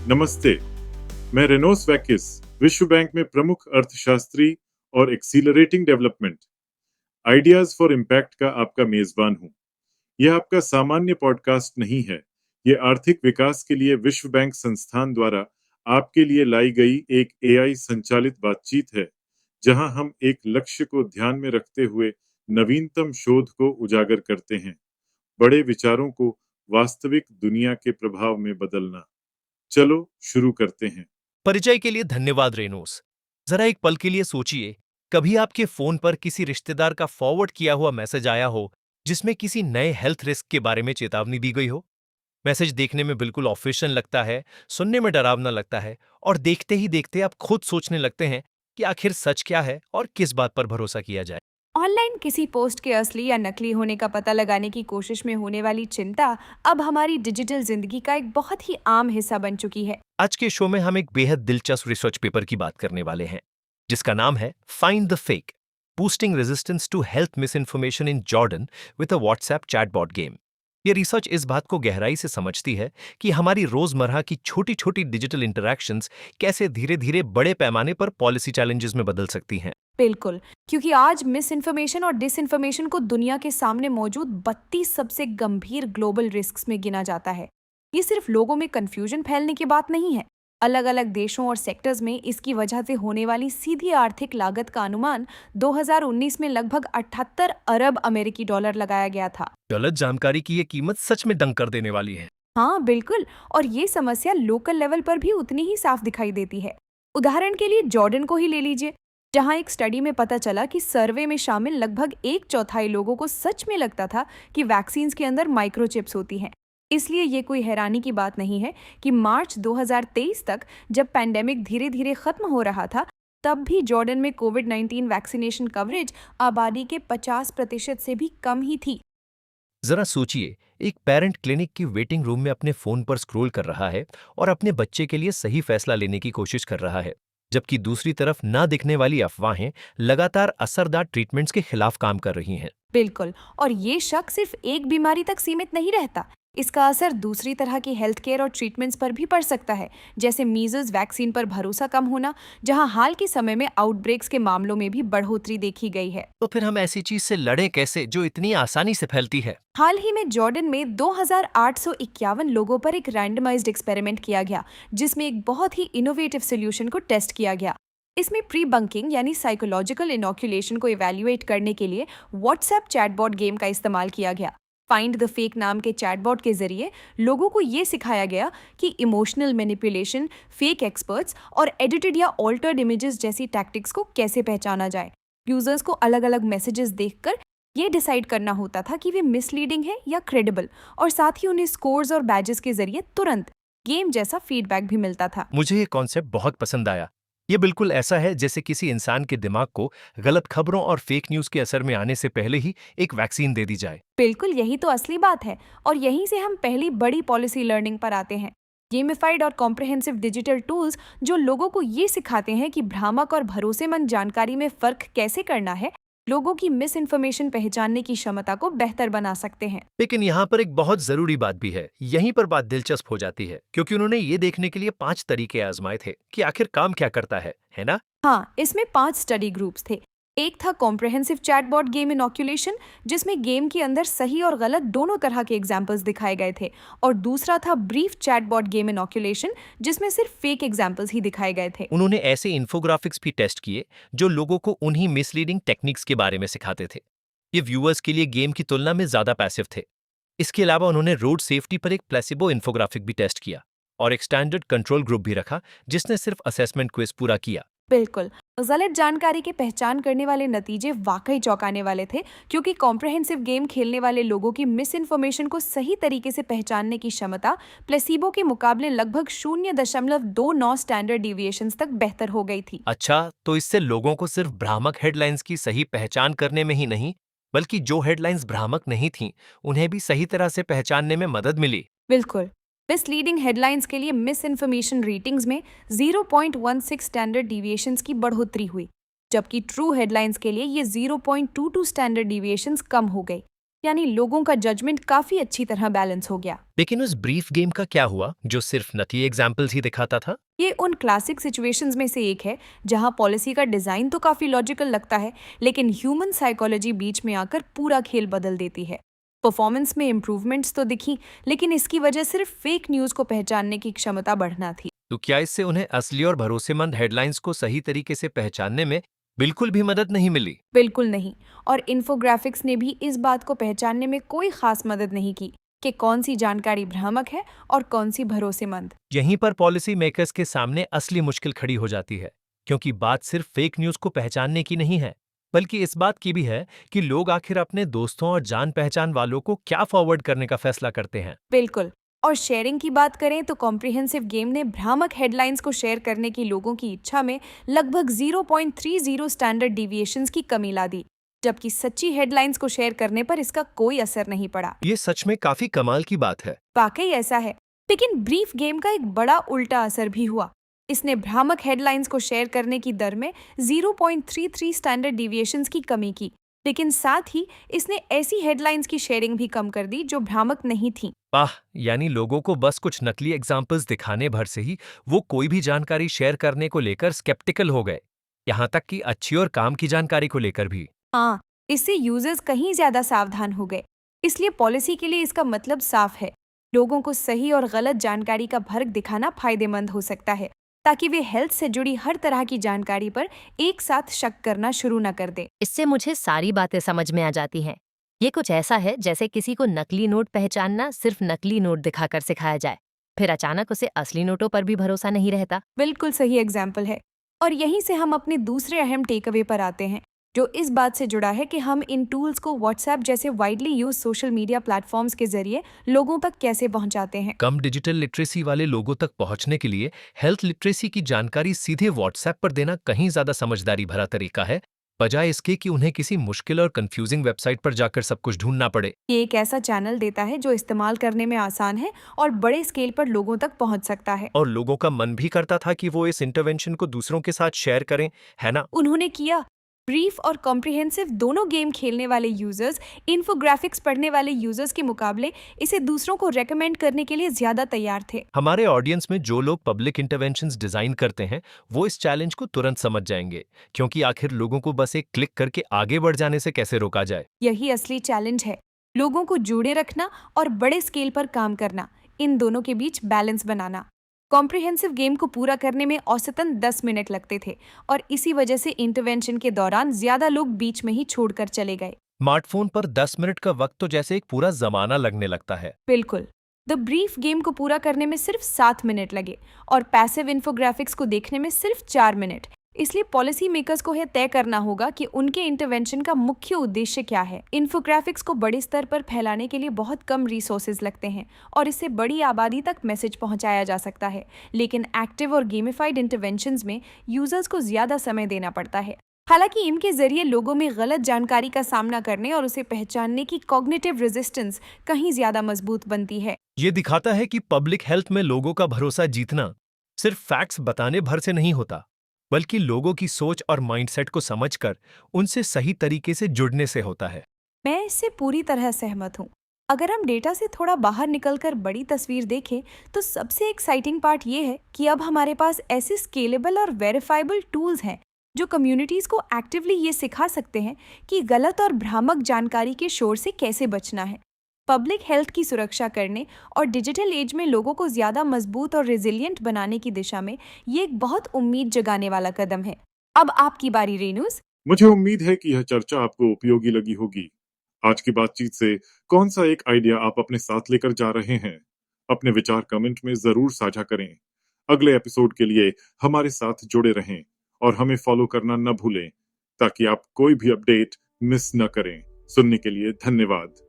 नमस्ते। मैं रेनोस वैकिस, विश्व बैंक में प्रमुख अर्थशास्त्री और accelerating development ideas for impact का आपका मेजबान हूं। यह आपका सामान्य पॉडकास्ट नहीं है। ये आर्थिक विकास के लिए विश्व बैंक संस्थान द्वारा आपके लिए लाई गई एक एआई संचालित बातचीत है, जहां हम एक लक्ष्य को ध्यान में रखते हुए नवीनतम शोध को उजागर करते हैं, बड़े विचारों को वास्तविक दुनिया के प्रभाव में बदलना। चलो शुरू करते हैं। परिचय के लिए धन्यवाद रेनोस। जरा एक पल के लिए सोचिए, कभी आपके फोन पर किसी रिश्तेदार का फॉरवर्ड किया हुआ मैसेज आया हो जिसमें किसी नए हेल्थ रिस्क के बारे में चेतावनी दी गई हो। मैसेज देखने में बिल्कुल ऑफिशियल लगता है, सुनने में डरावना लगता है और देखते ही देखते आप खुद सोचने लगते हैं कि आखिर सच क्या है और किस बात पर भरोसा किया जाए। ऑनलाइन किसी पोस्ट के असली या नकली होने का पता लगाने की कोशिश में होने वाली चिंता अब हमारी डिजिटल जिंदगी का एक बहुत ही आम हिस्सा बन चुकी है। आज के शो में हम एक बेहद दिलचस्प रिसर्च पेपर की बात करने वाले हैं, जिसका नाम है find the fake, boosting resistance to health misinformation in Jordan with a WhatsApp chatbot game. ये रिसर्च इस बात को गहराई से समझती है कि हमारी रोजमर्रा की छोटी छोटी डिजिटल इंटरैक्शंस कैसे धीरे धीरे बड़े पैमाने पर पॉलिसी चैलेंजेस में बदल सकती हैं। बिल्कुल, क्योंकि आज मिस इन्फॉर्मेशन और डिसइन्फॉर्मेशन को दुनिया के सामने मौजूद 32 सबसे गंभीर ग्लोबल रिस्क्स में गिना जाता है। ये सिर्फ लोगों में कंफ्यूजन फैलने की बात नहीं है। अलग अलग देशों और सेक्टर्स में इसकी वजह से होने वाली सीधी आर्थिक लागत का अनुमान 2019 में लगभग 78 अरब अमेरिकी डॉलर लगाया गया था। गलत जानकारी की ये कीमत सच में दंग कर देने वाली है। हाँ बिल्कुल, और ये समस्या लोकल लेवल पर भी उतनी ही साफ दिखाई देती है। उदाहरण के लिए जॉर्डन को ही ले लीजिए, जहाँ एक स्टडी में पता चला कि सर्वे में शामिल लगभग एक चौथाई लोगों को सच में लगता था कि वैक्सीन्स के अंदर माइक्रोचिप्स होती हैं। इसलिए ये कोई हैरानी की बात नहीं है कि मार्च 2023 तक, जब पैंडेमिक धीरे धीरे खत्म हो रहा था, तब भी जॉर्डन में कोविड-19 वैक्सीनेशन कवरेज आबादी के 50% से भी कम ही थी। जरा सोचिए, एक पेरेंट क्लिनिक की वेटिंग रूम में अपने फोन पर स्क्रॉल कर रहा है और अपने बच्चे के लिए सही फैसला लेने की कोशिश कर रहा है, जबकि दूसरी तरफ ना दिखने वाली अफवाहें लगातार असरदार ट्रीटमेंट्स के खिलाफ काम कर रही हैं। बिल्कुल, और ये शक सिर्फ एक बीमारी तक सीमित नहीं रहता। इसका असर दूसरी तरह की हेल्थ केयर और ट्रीटमेंट्स पर भी पड़ सकता है, जैसे मीजल्स वैक्सीन पर भरोसा कम होना, जहां हाल के समय में आउटब्रेक्स के मामलों में भी बढ़ोतरी देखी गई है। तो फिर हम ऐसी चीज से लड़ें कैसे जो इतनी आसानी से फैलती है? हाल ही में जॉर्डन में 2851 लोगों पर एक रैंडमाइज्ड एक्सपेरिमेंट किया गया, जिसमें एक बहुत ही इनोवेटिव सोल्यूशन को टेस्ट किया गया। इसमें प्री बंकिंग यानी साइकोलॉजिकल इनोक्यूलेशन को इवैल्यूएट करने के लिए व्हाट्सएप चैटबॉट गेम का इस्तेमाल किया गया। फाइंड द फेक नाम के चैटबॉट के जरिए लोगों को ये सिखाया गया कि इमोशनल मैनिपुलेशन, फेक एक्सपर्ट्स और एडिटेड या ऑल्टर्ड इमेजेस जैसी टैक्टिक्स को कैसे पहचाना जाए। यूजर्स को अलग अलग मैसेजेस देखकर ये डिसाइड करना होता था कि वे मिसलीडिंग है या क्रेडिबल, और साथ ही उन्हें स्कोर्स और बैजेस के जरिए तुरंत गेम जैसा फीडबैक भी मिलता था। मुझे ये कॉन्सेप्ट बहुत पसंद आया। ये बिल्कुल ऐसा है जैसे किसी इंसान के दिमाग को गलत खबरों और फेक न्यूज के असर में आने से पहले ही एक वैक्सीन दे दी जाए। बिल्कुल, यही तो असली बात है, और यहीं से हम पहली बड़ी पॉलिसी लर्निंग पर आते हैं। गेमिफाइड और कॉम्प्रिहेंसिव डिजिटल टूल्स जो लोगों को ये सिखाते हैं कि भ्रामक और भरोसेमंद जानकारी में फर्क कैसे करना है, लोगों की मिस इन्फॉर्मेशन पहचानने की क्षमता को बेहतर बना सकते हैं। लेकिन यहाँ पर एक बहुत जरूरी बात भी है। यहीं पर बात दिलचस्प हो जाती है, क्योंकि उन्होंने ये देखने के लिए 5 तरीके आजमाए थे कि आखिर काम क्या करता है ना? हाँ, इसमें 5 स्टडी ग्रुप्स थे। एक था कॉम्प्रिहेंसिव चैटबॉट गेम इनोक्यूलेशन, जिसमें गेम के अंदर सही और गलत दोनों तरह के एग्जाम्पल्स दिखाए गए थे, और दूसरा था ब्रीफ चैटबॉट गेम इनोक्यूलेशन, जिसमें सिर्फ फेक एग्जाम्पल्स ही दिखाए गए थे। उन्होंने ऐसे इन्फोग्राफिक्स भी टेस्ट किए जो लोगों को उन्हीं मिसलीडिंग टेक्निक्स के बारे में सिखाते थे। ये व्यूअर्स के लिए गेम की तुलना में ज्यादा पैसिव थे। इसके अलावा उन्होंने रोड सेफ्टी पर एक प्लेसिबो इन्फोग्राफिक भी टेस्ट किया और एक स्टैंडर्ड कंट्रोल ग्रुप भी रखा जिसने सिर्फ असेसमेंट क्विज पूरा किया। बिल्कुल, गलत जानकारी की पहचान करने वाले नतीजे वाकई चौंकाने वाले थे, क्योंकि कॉम्प्रिहेंसिव गेम खेलने वाले लोगों की मिस इन्फॉर्मेशन को सही तरीके से पहचानने की क्षमता प्लेसिबो के मुकाबले लगभग 0.29 स्टैंडर्ड डिविएशंस तक बेहतर हो गई थी। अच्छा, तो इससे लोगों को सिर्फ भ्रामक हेडलाइंस की सही पहचान करने में ही नहीं, बल्कि जो हेडलाइंस भ्रामक नहीं थीं, उन्हें भी सही तरह से पहचानने में मदद मिली। बिल्कुल, मिसलीडिंग हेडलाइंस के लिए मिस इन्फॉर्मेशन रेटिंग्स में 0.16 स्टैंडर्ड डिविएशंस की बढ़ोतरी हुई, जबकि ट्रू हेडलाइंस के लिए ये 0.22 स्टैंडर्ड डिविएशंस कम हो गई। यानी लोगों का जजमेंट काफी अच्छी तरह बैलेंस हो गया। लेकिन उस ब्रीफ गेम का क्या हुआ जो सिर्फ नकली एग्जाम्पल्स ही दिखाता था? ये उन क्लासिक सिचुएशंस में से एक है जहां पॉलिसी का डिजाइन तो काफी लॉजिकल लगता है, लेकिन ह्यूमन साइकोलॉजी बीच में आकर पूरा खेल बदल देती है। परफॉर्मेंस में इम्प्रूवमेंट्स तो दिखी, लेकिन इसकी वजह सिर्फ फेक न्यूज को पहचानने की क्षमता बढ़ना थी। तो क्या इससे उन्हें असली और भरोसेमंद हेडलाइंस को सही तरीके से पहचानने में बिल्कुल भी मदद नहीं मिली? बिल्कुल नहीं। और इन्फोग्राफिक्स ने भी इस बात को पहचानने में कोई खास मदद नहीं की कि कौन सी जानकारी भ्रामक है और कौन सी भरोसेमंद। यहीं पर पॉलिसी मेकर्स के सामने असली मुश्किल खड़ी हो जाती है, क्योंकि बात सिर्फ फेक न्यूज को पहचानने की नहीं है, बल्कि इस बात की भी है कि लोग आखिर अपने दोस्तों और जान पहचान वालों को क्या फॉरवर्ड करने का फैसला करते हैं। बिल्कुल। और शेयरिंग की बात करें तो कॉम्प्रिहेंसिव गेम ने भ्रामक हेडलाइंस को शेयर करने की लोगों की इच्छा में लगभग 0.30 स्टैंडर्ड डिविएशंस की कमी ला दी, जबकि सच्ची हेडलाइंस को शेयर करने पर इसका कोई असर नहीं पड़ा। ये सच में काफी कमाल की बात है। वाकई ऐसा है। लेकिन ब्रीफ गेम का एक बड़ा उल्टा असर भी हुआ। इसने भ्रामक हेडलाइंस को शेयर करने की दर में 0.33 स्टैंडर्ड डिविएशंस की कमी की, लेकिन साथ ही इसने ऐसी हेडलाइंस की शेयरिंग भी कम कर दी जो भ्रामक नहीं थी। वाह, यानी लोगों को बस कुछ नकली एग्जाम्पल्स दिखाने भर से ही वो कोई भी जानकारी शेयर करने को लेकर स्केप्टिकल हो गए, यहाँ तक कि अच्छी और काम की जानकारी को लेकर भी। हाँ, इससे यूजर्स कहीं ज्यादा सावधान हो गए। इसलिए पॉलिसी के लिए इसका मतलब साफ है। लोगों को सही और गलत जानकारी का फर्क दिखाना फायदेमंद हो सकता है, ताकि वे हेल्थ से जुड़ी हर तरह की जानकारी पर एक साथ शक करना शुरू न कर दे। इससे मुझे सारी बातें समझ में आ जाती हैं। ये कुछ ऐसा है जैसे किसी को नकली नोट पहचानना सिर्फ नकली नोट दिखाकर सिखाया जाए, फिर अचानक उसे असली नोटों पर भी भरोसा नहीं रहता। बिल्कुल सही एग्जाम्पल है। और यहीं से हम अपने दूसरे अहम टेकअवे पर आते हैं, जो इस बात से जुड़ा है कि हम इन टूल्स को व्हाट्सएप जैसे widely use social media platforms के जरिए लोगों तक कैसे पहुंचाते हैं। कम डिजिटल लिटरेसी वाले लोगों तक पहुंचने के लिए हेल्थ लिटरेसी की जानकारी सीधे व्हाट्सएप पर देना कहीं ज्यादा समझदारी भरा तरीका है, बजाय इसके कि उन्हें किसी मुश्किल और कंफ्यूजिंग वेबसाइट पर जाकर सब कुछ ढूंढना पड़े। ये एक ऐसा चैनल देता है जो इस्तेमाल करने में आसान है और बड़े स्केल पर लोगों तक पहुंच सकता है। और लोगों का मन भी करता था कि वो इस इंटरवेंशन को दूसरों के साथ शेयर करें, है ना? उन्होंने किया। ब्रीफ और कॉम्प्रिहेंसिव दोनों गेम खेलने वाले यूजर्स इन्फोग्राफिक्स पढ़ने वाले यूजर्स के मुकाबले इसे दूसरों को रेकमेंड करने के लिए ज्यादा तैयार थे। हमारे ऑडियंस में जो लोग पब्लिक इंटरवेंशंस डिजाइन करते हैं वो इस चैलेंज को तुरंत समझ जाएंगे, क्योंकि आखिर लोगों को बस एक क्लिक करके आगे बढ़ जाने से कैसे रोका जाए। यही असली चैलेंज है, लोगों को जोड़े रखना और बड़े स्केल पर काम करना, इन दोनों के बीच बैलेंस बनाना। कॉम्प्रिहेंसिव गेम को पूरा करने में औसतन 10 मिनट लगते थे, और इसी वजह से इंटरवेंशन के दौरान ज्यादा लोग बीच में ही छोड़कर चले गए। स्मार्टफोन पर 10 मिनट का वक्त तो जैसे एक पूरा जमाना लगने लगता है। बिल्कुल। द ब्रीफ गेम को पूरा करने में सिर्फ 7 मिनट लगे और पैसिव इन्फोग्राफिक्स को देखने में सिर्फ 4 मिनट। इसलिए पॉलिसी मेकर्स को यह तय करना होगा कि उनके इंटरवेंशन का मुख्य उद्देश्य क्या है। इन्फोग्राफिक्स को बड़े स्तर पर फैलाने के लिए बहुत कम रिसोर्सेज लगते हैं और इससे बड़ी आबादी तक मैसेज पहुंचाया जा सकता है, लेकिन एक्टिव और गेमिफाइड इंटरवेंशंस में यूजर्स को ज्यादा समय देना पड़ता है। हालांकि इनके जरिए लोगों में गलत जानकारी का सामना करने और उसे पहचानने की कॉग्निटिव रेजिस्टेंस कहीं ज्यादा मजबूत बनती है। ये दिखाता है कि पब्लिक हेल्थ में लोगों का भरोसा जीतना सिर्फ फैक्ट्स बताने भर से नहीं होता, बल्कि लोगों की सोच और माइंडसेट को समझकर उनसे सही तरीके से जुड़ने से होता है। मैं इससे पूरी तरह सहमत हूँ। अगर हम डेटा से थोड़ा बाहर निकलकर बड़ी तस्वीर देखें तो सबसे एक्साइटिंग पार्ट ये है कि अब हमारे पास ऐसे स्केलेबल और वेरीफाइबल टूल्स हैं जो कम्युनिटीज को एक्टिवली ये सिखा सकते हैं कि गलत और भ्रामक जानकारी के शोर से कैसे बचना है। पब्लिक हेल्थ की सुरक्षा करने और डिजिटल एज में लोगों को ज्यादा मजबूत और रेजिलिएंट बनाने की दिशा में ये एक बहुत उम्मीद जगाने वाला कदम है। अब आपकी बारी रेनूस। मुझे उम्मीद है कि यह चर्चा आपको उपयोगी लगी होगी। आज की बातचीत से कौन सा एक आइडिया आप अपने साथ लेकर जा रहे हैं? अपने विचार कमेंट में जरूर साझा करें। अगले एपिसोड के लिए हमारे साथ जुड़े रहें और हमें फॉलो करना न भूलें, ताकि आप कोई भी अपडेट मिस न करें। सुनने के लिए धन्यवाद।